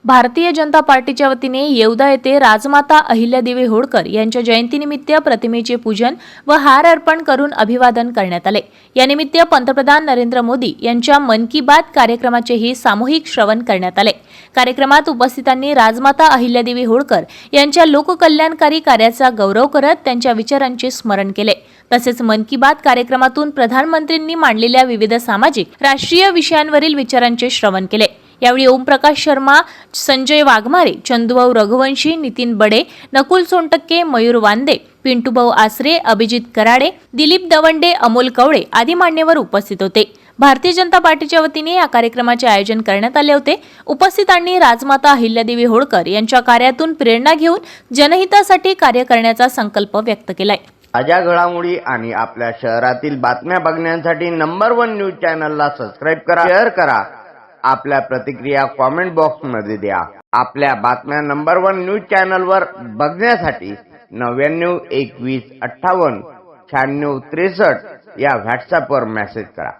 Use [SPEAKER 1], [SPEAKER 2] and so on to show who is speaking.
[SPEAKER 1] भारतीय जनता पार्टीच्या वतीने येवदा येथे राजमाता अहिल्यादेवी होळकर यांच्या जयंतीनिमित्त प्रतिमेचे पूजन व हार अर्पण करून अभिवादन करण्यात आले। यानिमित्त पंतप्रधान नरेंद्र मोदी यांच्या मन की बात कार्यक्रमाचेही सामूहिक श्रवण करण्यात आले। कार्यक्रमात उपस्थितांनी राजमाता अहिल्यादेवी होळकर यांच्या लोककल्याणकारी कार्याचा गौरव करत त्यांच्या विचारांचे स्मरण केले। तसेच मन की बात कार्यक्रमातून प्रधानमंत्र्यांनी मांडलेल्या विविध सामाजिक राष्ट्रीय विषयांवरील विचारांचे श्रवण केले। यावेळी ओमप्रकाश शर्मा, संजय वाघमारे, चंदूभाऊ रघुवंशी, नितीन बडे, नकुल सोनटक्के, मयूर वांदे, पिंटूभाऊ आसरे, अभिजित कराडे, दिलीप दवंडे, अमोल कवळे आदी मान्यवर उपस्थित होते। भारतीय जनता पार्टीच्या वतीने या कार्यक्रमाचे आयोजन करण्यात आले होते। उपस्थितांनी राजमाता अहिल्यादेवी होळकर यांच्या कार्यातून प्रेरणा घेऊन जनहितासाठी कार्य करण्याचा संकल्प व्यक्त केलाय।
[SPEAKER 2] ताज्या घडामोडी आणि आपल्या शहरातील बातम्या बघण्यासाठी नंबर 1 न्यूज चॅनलला सबस्क्राइब करा, शेअर करा, आपल्या प्रतिक्रिया कमेंट बॉक्स मध्ये द्या। आपल्या बातम्या नंबर 1 न्यूज चॅनलवर बघण्यासाठी 99 21 58 96 63 या व्हॉट्सअपवर मेसेज करा।